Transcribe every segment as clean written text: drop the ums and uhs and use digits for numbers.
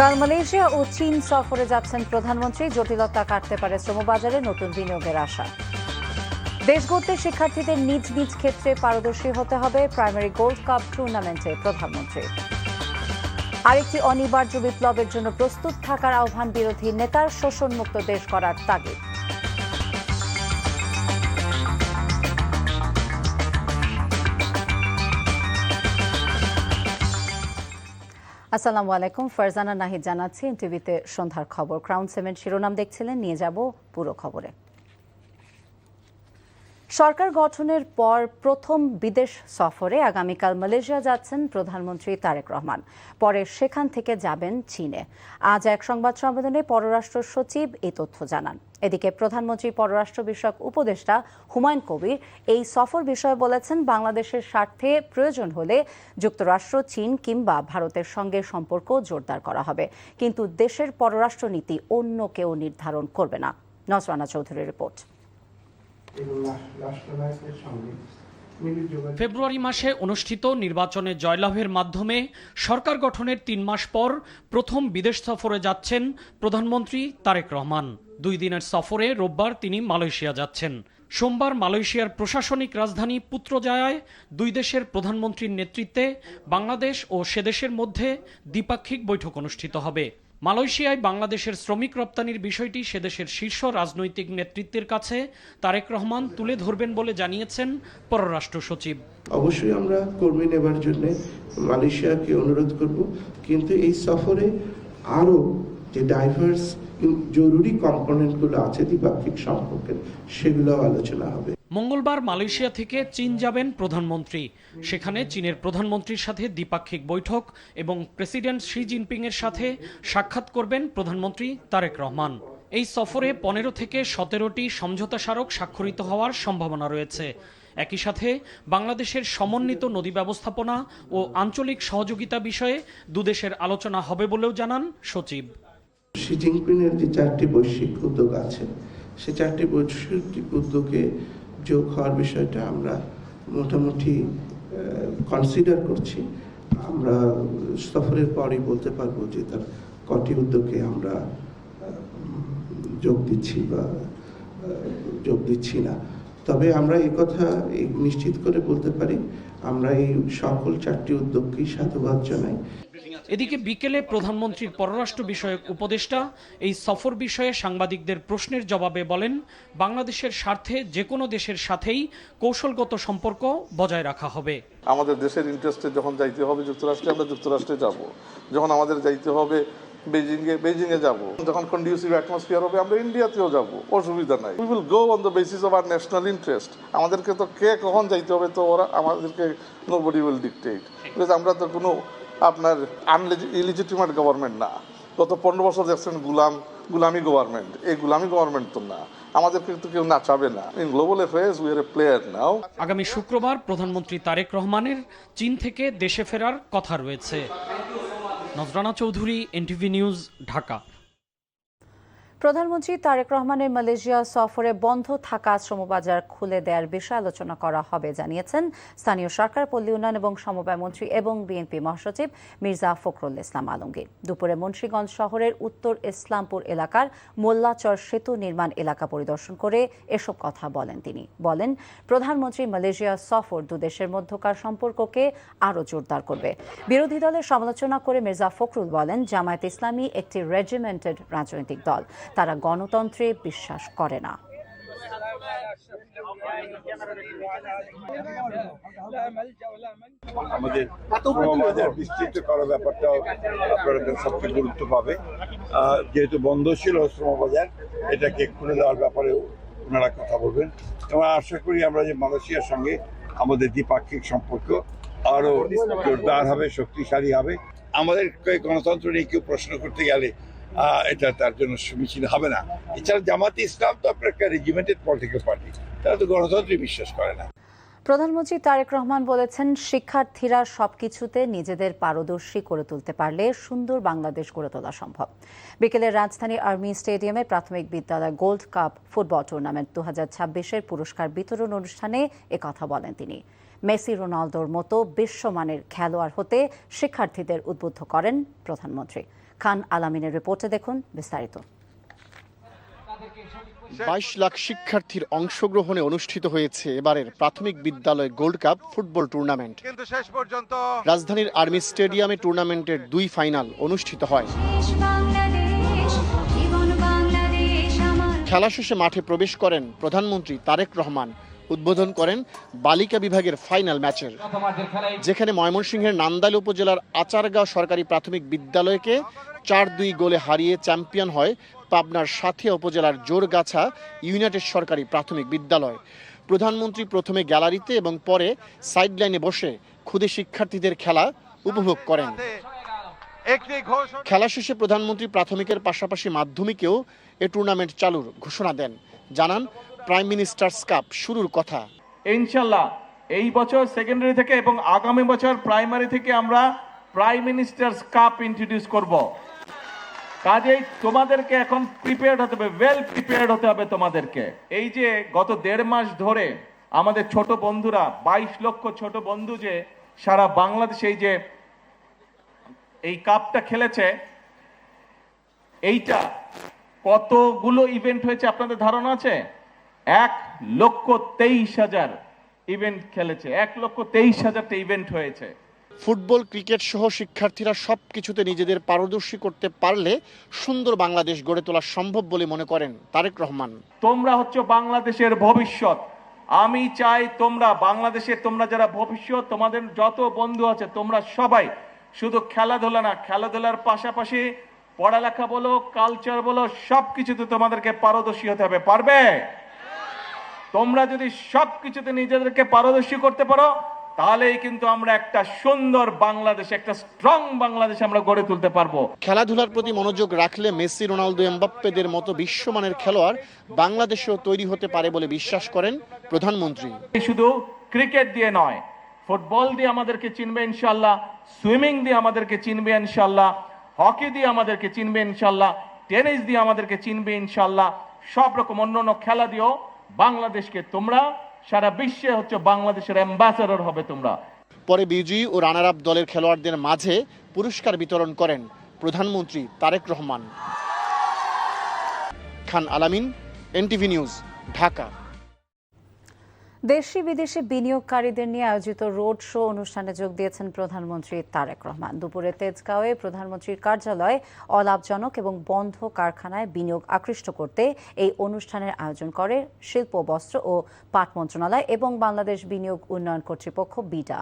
কাল মালয়েশিয়া ও চীন সফরে যাচ্ছেন প্রধানমন্ত্রী। জটিলতা কাটতে পারে শ্রমবাজারে, নতুন বিনিয়োগের আশা। দেশ গড়তে শিক্ষার্থীদের নিজ নিজ ক্ষেত্রে পারদর্শী হতে হবে, প্রাইমারি গোল্ড কাপ টুর্নামেন্টে প্রধানমন্ত্রী। আরেকটি অনিবার্য বিপ্লবের জন্য প্রস্তুত থাকার আহ্বান বিরোধী নেতার, শোষণমুক্ত দেশ গড়ার তাগিদ। আসসালামু আলাইকুম, ফারজানা নাহিদ জানাচ্ছি এনটিভিতে সন্ধ্যার খবর। ক্রাউন সিমেন্ট শিরোনাম দেখছিলেন, নিয়ে যাব পুরো খবরে। সরকার গঠনের পর প্রথম বিদেশ সফরে আগামীকাল মালয়েশিয়া যাচ্ছেন প্রধানমন্ত্রী তারেক রহমান। পরে সেখান থেকে যাবেন চীনে। আজ এক সংবাদ সম্মেলনে পররাষ্ট্র সচিব এই তথ্য জানান। এদিকে প্রধানমন্ত্রী পররাষ্ট্র বিষয়ক উপদেষ্টা হুমায়ুন কবির এই সফর বিষয়ে বলেছেন, বাংলাদেশের স্বার্থে প্রয়োজন হলে যুক্তরাষ্ট্র, চীন কিংবা ভারতের সঙ্গে সম্পর্ক জোরদার করা হবে, কিন্তু দেশের পররাষ্ট্রনীতি অন্য কেউ নির্ধারণ করবে না। নজরানা চৌধুরীর রিপোর্ট। ফেব্রুয়ারি মাসে অনুষ্ঠিত নির্বাচনে জয়লাভের মাধ্যমে সরকার গঠনের ৩ মাস পর প্রথম বিদেশ সফরে যাচ্ছেন প্রধানমন্ত্রী তারেক রহমান। 2 দিনের সফরে রোববার তিনি মালয়েশিয়া যাচ্ছেন। সোমবার মালয়েশিয়ার প্রশাসনিক রাজধানী পুত্রজায়ায় 2 দেশের প্রধানমন্ত্রীর নেতৃত্বে বাংলাদেশ ও সে দেশের মধ্যে দ্বিপাক্ষিক বৈঠক অনুষ্ঠিত হবে। মালয়েশিয়ায় বাংলাদেশের শ্রমিক রপ্তানির বিষয়টি সেদেশের শীর্ষ রাজনৈতিক নেতৃত্বের কাছে তারেক রহমান তুলে ধরবেন বলে জানিয়েছেন পররাষ্ট্র সচিব। অবশ্যই আমরা কর্মী নেবার জন্য মালয়েশিয়াকে অনুরোধ করব, কিন্তু এই সফরে আরও যে ডাইভার্স জরুরি কম্পোনেন্টগুলো আছে দ্বিপাক্ষিক সম্পর্কের, সেগুলো আলোচনা হবে। মঙ্গলবার মালয়েশিয়া থেকে চীন যাবেন প্রধানমন্ত্রী। সেখানে চীনের প্রধানমন্ত্রীর সাথে দ্বিপাক্ষিক বৈঠক এবং প্রেসিডেন্ট শি জিনপিংয়ের সাথে সাক্ষাৎ করবেন প্রধানমন্ত্রী তারেক রহমান। এই সফরে 15 থেকে 17টি সমঝোতা স্মারক স্বাক্ষরিত হওয়ার সম্ভাবনা রয়েছে। একই সাথে বাংলাদেশের সমন্বিত নদী ব্যবস্থাপনা ও আঞ্চলিক সহযোগিতা বিষয়ে দুদেশের আলোচনা হবে বলেও জানান সচিব। শি জিনপিংয়ের যে 4টি বৈশ্বিক উদ্যোগ আছে, সে 4টি বৈশ্বিক উদ্যোগে যোগ হওয়ার বিষয়টা আমরা মোটামুটি কনসিডার করছি। আমরা সফরের পরই বলতে পারবো যে তার কটি উদ্যোগে আমরা যোগ দিচ্ছি বা যোগ দিচ্ছি না। তবে আমরা কথা নিশ্চিত করে বলতে পারি, আমরা এই সকল 4টি উদ্যোগকেই সাধুবাদ জানাই। এদিকে বিকেলে প্রধানমন্ত্রীর পররাষ্ট্র বিষয়ক উপদেষ্টা এই সফর বিষয়ে সাংবাদিকদের প্রশ্নের জবাবে বলেন, বাংলাদেশের স্বার্থে যে কোনো দেশের সাথেই কৌশলগত সম্পর্ক বজায় রাখা হবে। আমাদের দেশের ইন্টারেস্টে যখন যাইতে হবে যুক্তরাষ্ট্রে, আমরা যুক্তরাষ্ট্রে যাব। যখন আমাদের যাইতে হবে বেজিংয়ে যাব। যখন কন্ডিউসিভ অ্যাটমসফিয়ার হবে, আমরা ইন্ডিয়াতেও যাব, অসুবিধা নাই। We will go on the basis of our national interest. আমাদেরকে তো কে কখন যাইতে হবে তো ওরা আমাদেরকে নোবডি উইল ডিকটেট। আমরা তো কোনো আপনার ইলিজিটিমেট গভর্নমেন্ট না। গত 15 বছর দেখছেন গুলামি গভর্নমেন্ট। এই গুলামি গভর্নমেন্ট তো না, আমাদেরকে তো কেউ নাচাবে না। In global affairs we are a player now. আগামী শুক্রবার প্রধানমন্ত্রী তারেক রহমানের চীন থেকে দেশে ফেরার কথা রয়েছে। নজরানা চৌধুরী, এনটিভি নিউজ, ঢাকা। প্রধানমন্ত্রী তারেক রহমানের মালয়েশিয়া সফরে বন্ধ থাকা শ্রমবাজার খুলে দেওয়ার বিষয়ে আলোচনা করা হবে জানিয়েছেন স্থানীয় সরকার, পল্লী উন্নয়ন এবং সমবায় মন্ত্রী এবং বিএনপি মহাসচিব মির্জা ফখরুল ইসলাম আলমগীর। দুপুরে মুন্সিগঞ্জ শহরের উত্তর ইসলামপুর এলাকার মোল্লাচর সেতু নির্মাণ এলাকা পরিদর্শন করে এসব কথা বলেন তিনি। বলেন, প্রধানমন্ত্রী মালয়েশিয়া সফর দুদেশের মধ্যকার সম্পর্ককে আরও জোরদার করবে। বিরোধী দলের সমালোচনা করে মির্জা ফখরুল বলেন, জামায়াত ইসলামী একটি রেজিমেন্টেড রাজনৈতিক দল, তারা গণতন্ত্রে বিশ্বাস করে না। আমাদের শ্রমবাজার বিস্তৃত করার ব্যাপারটা আপনারা সবচেয়ে গুরুত্ব পাবে। যেহেতু বন্ধ ছিল শ্রমবাজার, এটাকে খুলে দেওয়ার ব্যাপারেও ওনারা কথা বলবেন এবং আশা করি আমরা যে মালয়েশিয়ার সঙ্গে আমাদের দ্বিপাক্ষিক সম্পর্ক আরো জোরদার হবে, শক্তিশালী হবে। আমাদের গণতন্ত্র নিয়ে কেউ প্রশ্ন করতে গেলে এটা তার জন্য সমীচীন হবে না। এছাড়া জামাতে ইসলাম তো আপনার একটা রেজিমেন্টেড পলিটিক্যাল পার্টি, তারা তো গণতন্ত্রে বিশ্বাস করে না। প্রধানমন্ত্রী তারেক রহমান বলেছেন, শিক্ষার্থীরা সবকিছুতে নিজেদের পারদর্শী করে তুলতে পারলে সুন্দর বাংলাদেশ গড়ে তোলা সম্ভব। বিকেলে রাজধানী আর্মি স্টেডিয়ামে প্রাথমিক বিদ্যালয় গোল্ড কাপ ফুটবল টুর্নামেন্ট 2026-এর পুরস্কার বিতরণ অনুষ্ঠানে একথা বলেন তিনি। মেসি, রোনালদোর মতো বিশ্বমানের খেলোয়াড় হতে শিক্ষার্থীদের উদ্বুদ্ধ করেন প্রধানমন্ত্রী। খান আলামিনের রিপোর্টে দেখুন বিস্তারিত। 22 লাখ শিক্ষার্থীর অংশগ্রহণে অনুষ্ঠিত হয়েছে এবারের প্রাথমিক বিদ্যালয় গোল্ড কাপ ফুটবল টুর্নামেন্ট। কিন্তু শেষ পর্যন্ত রাজধানীর আর্মি স্টেডিয়ামে টুর্নামেন্টের 2 ফাইনাল অনুষ্ঠিত হয়। খেলা শেষে মাঠে প্রবেশ করেন প্রধানমন্ত্রী তারেক রহমান। উদ্বোধন করেন বালিকা বিভাগের ফাইনাল ম্যাচের, যেখানে ময়মনসিংহের নান্দাইল উপজেলার আচারগাঁও সরকারি প্রাথমিক বিদ্যালয়কে 4-2 গোলে হারিয়ে চ্যাম্পিয়ন হয় পাবনার সাথিয়া উপজেলার জোরগাছা ইউনাইটেড সরকারি প্রাথমিক বিদ্যালয়। প্রধানমন্ত্রী প্রথমে গ্যালারিতে এবং পরে সাইডলাইনে বসে খুদে শিক্ষার্থীদের খেলা উপভোগ করেন। খেলা শেষে প্রধানমন্ত্রী প্রাথমিকের পাশাপাশি মাধ্যমিকেও এ টুর্নামেন্ট চালুর ঘোষণা দেন। জানান প্রাইম মিনিস্টার্স কাপ শুরুর কথা। ইনশাল্লাহ এই বছর সেকেন্ডারি থেকে এবং আগামী বছর প্রাইমারি থেকে আমরা প্রাইম মিনিস্টার্স কাপ ইন্ট্রোডিউস করব। কাজেই তোমাদেরকে এখন প্রিপেয়ার্ড হতে হবে, ওয়েল প্রিপেয়ার্ড হতে হবে তোমাদেরকে। এই যে গত 1.5 মাস ধরে আমাদের ছোট বন্ধুরা 22 লক্ষ ছোট বন্ধু যে সারা বাংলাদেশে এই যে এই কাপটা খেলেছে, এইটা কতগুলো ইভেন্ট হয়েছে আপনাদের ধারণা আছে? 1,23,000 ইভেন্ট খেলেছে, 1,23,000টা ইভেন্ট হয়েছে। ফুটবল, ক্রিকেট সহ শিক্ষার্থীরা সবকিছুতে নিজেদের পারদর্শী করতে পারলে সুন্দর বাংলাদেশ গড়ে তোলা সম্ভব বলে মনে করেন তারেক রহমান। তোমরা হচ্ছে বাংলাদেশের ভবিষ্যৎ। আমি চাই তোমরা বাংলাদেশের, তোমরা যারা ভবিষ্যৎ, তোমাদের যত বন্ধু আছে তোমরা সবাই শুধু খেলাধুলা না, খেলাধুলার পাশাপাশি পড়ালেখা বলো, কালচার বলো, সবকিছুতে তোমাদেরকে পারদর্শী হতে হবে। পারবে? তোমরা যদি সবকিছুতে নিজেদেরকে পারদর্শী করতে পারো তাহলেই কিন্তু আমরা একটা সুন্দর বাংলাদেশ, একটা স্ট্রং বাংলাদেশ আমরা গড়ে তুলতে পারবো। খেলাধুলার প্রতি মনোযোগ রাখলে মেসি, রোনালদো, এমবাপ্পেদের মতো বিশ্বমানের খেলোয়াড় বাংলাদেশেও তৈরি হতে পারে বলে বিশ্বাস করেন প্রধানমন্ত্রী। শুধু ক্রিকেট দিয়ে নয়, ফুটবল দিয়ে আমাদেরকে চিনবে ইনশাল্লাহ, সুইমিং দিয়ে আমাদেরকে চিনবে ইনশাল্লাহ, হকি দিয়ে আমাদেরকে চিনবে ইনশাল্লাহ, টেনিস দিয়ে আমাদেরকে চিনবে ইনশাল্লাহ, সব রকম অন্যান্য খেলা দিয়েও বাংলাদেশকে তোমরা সারা বিশ্বে হচ্ছে বাংলাদেশের অ্যাম্বাসেডর হবে তোমরা। পরে বিজয়ী ও রানার আপ দলের খেলোয়াড়দের মাঝে পুরস্কার বিতরণ করেন প্রধানমন্ত্রী তারেক রহমান। খান আলামিন, এনটিভি নিউজ, ঢাকা। দেশি বিদেশি বিনিয়োগকারীদের নিয়ে আয়োজিত রোড শো অনুষ্ঠানে যোগ দিয়েছেন প্রধানমন্ত্রী তারেক রহমান। দুপুরে তেজগাঁওয়ে প্রধানমন্ত্রীর কার্যালয় অলাভজনক এবং বন্ধ কারখানায় বিনিয়োগ আকৃষ্ট করতে এই অনুষ্ঠানের আয়োজন করে শিল্প, বস্ত্র ও পাট মন্ত্রণালয় এবং বাংলাদেশ বিনিয়োগ উন্নয়ন কর্তৃপক্ষ বিডা।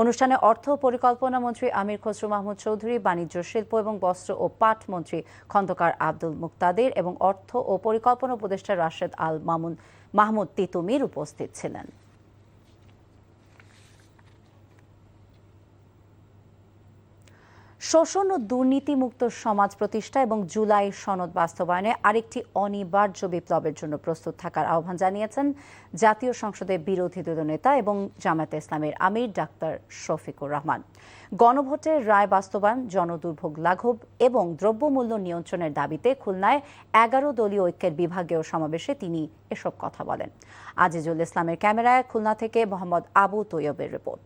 অনুষ্ঠানে অর্থ পরিকল্পনা মন্ত্রী আমির খসরু মাহমুদ চৌধুরী, বাণিজ্য, শিল্প এবং বস্ত্র ও পাট মন্ত্রী খন্দকার আব্দুল মুক্তাদির এবং অর্থ ও পরিকল্পনা উপদেষ্টা রাশেদ আল মাহমুদ তিতুমির উপস্থিত ছিলেন। শোষণ ও দুর্নীতিমুক্ত সমাজ প্রতিষ্ঠা এবং জুলাই সনদ বাস্তবায়নে আরেকটি অনিবার্য বিপ্লবের জন্য প্রস্তুত থাকার আহ্বান জানিয়েছেন জাতীয় সংসদের বিরোধী দলনেতা এবং জামায়াতে ইসলামের আমির ডাক্তার শফিকুর রহমান। গণভোটের রায় বাস্তবায়ন, জনদুর্ভোগ লাঘব এবং দ্রব্যমূল্য নিয়ন্ত্রণের দাবিতে খুলনায় 11 দলীয় ঐক্যের বিভাগীয় সমাবেশে তিনি এসব কথা বলেন। আজিজুল ইসলামের ক্যামেরায় খুলনা থেকে মোহাম্মদ আবু তৈয়বের রিপোর্ট।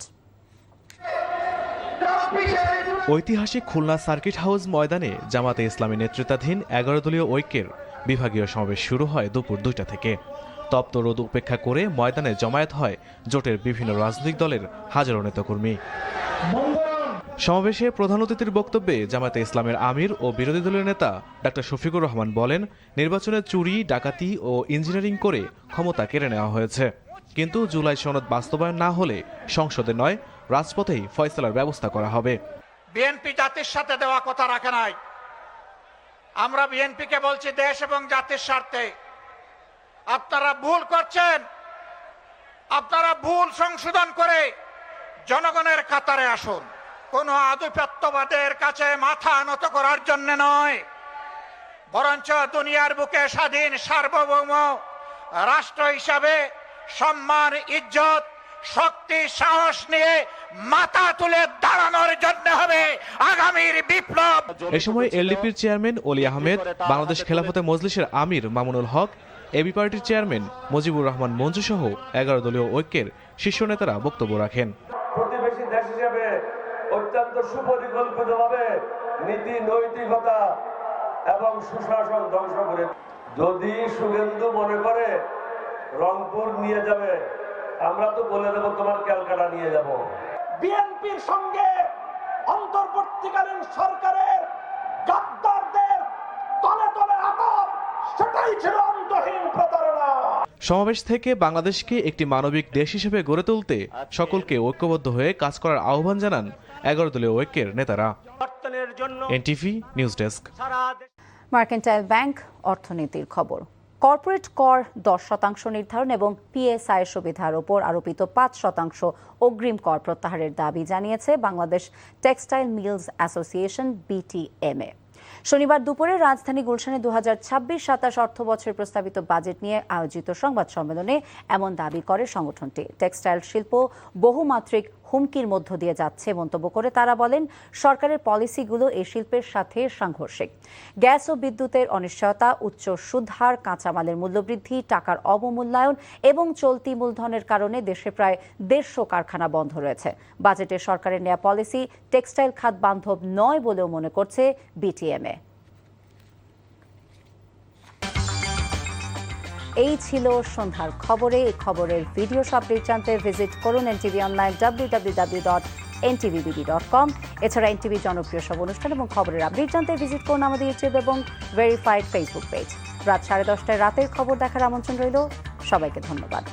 ঐতিহাসিক খুলনা সার্কিট হাউস ময়দানে জামাতে ইসলামী নেতৃত্বাধীন 11 দলীয় ঐক্যের বিভাগীয় সমাবেশ শুরু হয় দুপুর 2টা থেকে। তপ্ত রোদ উপেক্ষা করে ময়দানে জমায়েত হয় জোটের বিভিন্ন রাজনৈতিক দলের হাজারো নেতাকর্মী। সমাবেশে প্রধান অতিথির বক্তব্যে জামায়াতে ইসলামের আমির ও বিরোধী দলীয় নেতা ডাক্তার শফিকুর রহমান বলেন, নির্বাচনে চুরি, ডাকাতি ও ইঞ্জিনিয়ারিং করে ক্ষমতা কেড়ে নেওয়া হয়েছে, কিন্তু জুলাই সনদ বাস্তবায়ন না হলে সংসদে নয় রাজপথেই ফয়সালার ব্যবস্থা করা হবে। বিএনপি জাতির সাথে দেওয়া কথা রাখে নাই। আমরা বিএনপিকে বলছি, দেশ এবং জাতির স্বার্থে আপনারা ভুল করছেন, আপনারা ভুল সংশোধন করে জনগণের কাতারে আসুন। কোন আধিপত্যবাদের কাছে মাথা নত করার জন্য নয়, বরঞ্চ দুনিয়ার বুকে স্বাধীন সার্বভৌম রাষ্ট্র হিসাবে সম্মান, ইজ্জত, শক্তি, সাহস নিয়ে মাথা তুলে দাঁড়ানোর জন্য হবে আগামীর বিপ্লব। এ সময় এলডিপির চেয়ারম্যান অলি আহমেদ, বাংলাদেশ খেলাফতে মজলিসের আমির মামুনুল হক, এবি পার্টির চেয়ারম্যান মুজিবুর রহমান মঞ্জু সহ 11 দলীয় ঐক্যের শীর্ষ নেতারা বক্তব্য রাখেন। প্রতিবেশী দেশ হিসেবে অত্যন্ত সুপরিকল্পিতভাবে নীতি নৈতিকতা এবং সুশাসন ধ্বংস করে। যদি শুভেন্দু মনে করে রংপুর নিয়ে যাবে, আমরা তো বলে দেবো তোমার ক্যালকাটা নিয়ে যাব। বিএনপির সঙ্গে অন্তর্বর্তীকালীন সরকারের গাদ্দারদের তলে তলে আঘাত, সেটাই ছিল অন্তহীন প্রতারণা। সমাবেশ থেকে বাংলাদেশকে একটি মানবিক দেশ হিসেবে গড়ে তুলতে সকলকে ঐক্যবদ্ধ হয়ে কাজ করার আহ্বান জানান 11 দলীয় ঐক্যের নেতারা। NTV news desk. Mercantile bank অর্থনীতির খবর। কর্পোরেট কর 10% নির্ধারণ এবং পিএসআই সুবিধার ওপর আরোপিত 5% অগ্রিম কর প্রত্যাহারের দাবি জানিয়েছে Bangladesh textile mills association BTMA. শনিবার দুপুরে রাজধানী গুলশানে 2026-27 অর্থ বছরের প্রস্তাবিত বাজেট নিয়ে আয়োজিত সংবাদ সম্মেলনে এমন দাবি করে সংগঠনটি। টেক্সটাইল শিল্প বহুমাত্রিক হুমকির মধ্য দিয়ে যাচ্ছে মন্তব্য করে তারা বলেন, সরকারের পলিসিগুলো এই শিল্পের সাথে সাংঘর্ষিক। গ্যাস ও বিদ্যুতের অনিশ্চয়তা, উচ্চ সুদহার, কাঁচামালের মূল্যবৃদ্ধি, টাকার অবমূল্যায়ন এবং চলতি মূলধনের কারণে দেশে প্রায় 150 কারখানা বন্ধ রয়েছে। বাজেটে সরকারের নেওয়া পলিসি টেক্সটাইল খাত বান্ধব নয় বলেও মনে করছে বিটিএমএ। এই ছিল সন্ধ্যার খবরে। এই খবরের ভিডিও আপডেট জানতে ভিজিট করুন এনটিভি অনলাইন www.ntvbb.com। এছাড়া এনটিভি জনপ্রিয় সব অনুষ্ঠান এবং খবরের আপডেট জানতে ভিজিট করুন আমাদের ইউটিউব এবং ভেরিফাইড ফেসবুক পেজ। রাত 10:30টায় রাতের খবর দেখার আমন্ত্রণ রইল। সবাইকে ধন্যবাদ।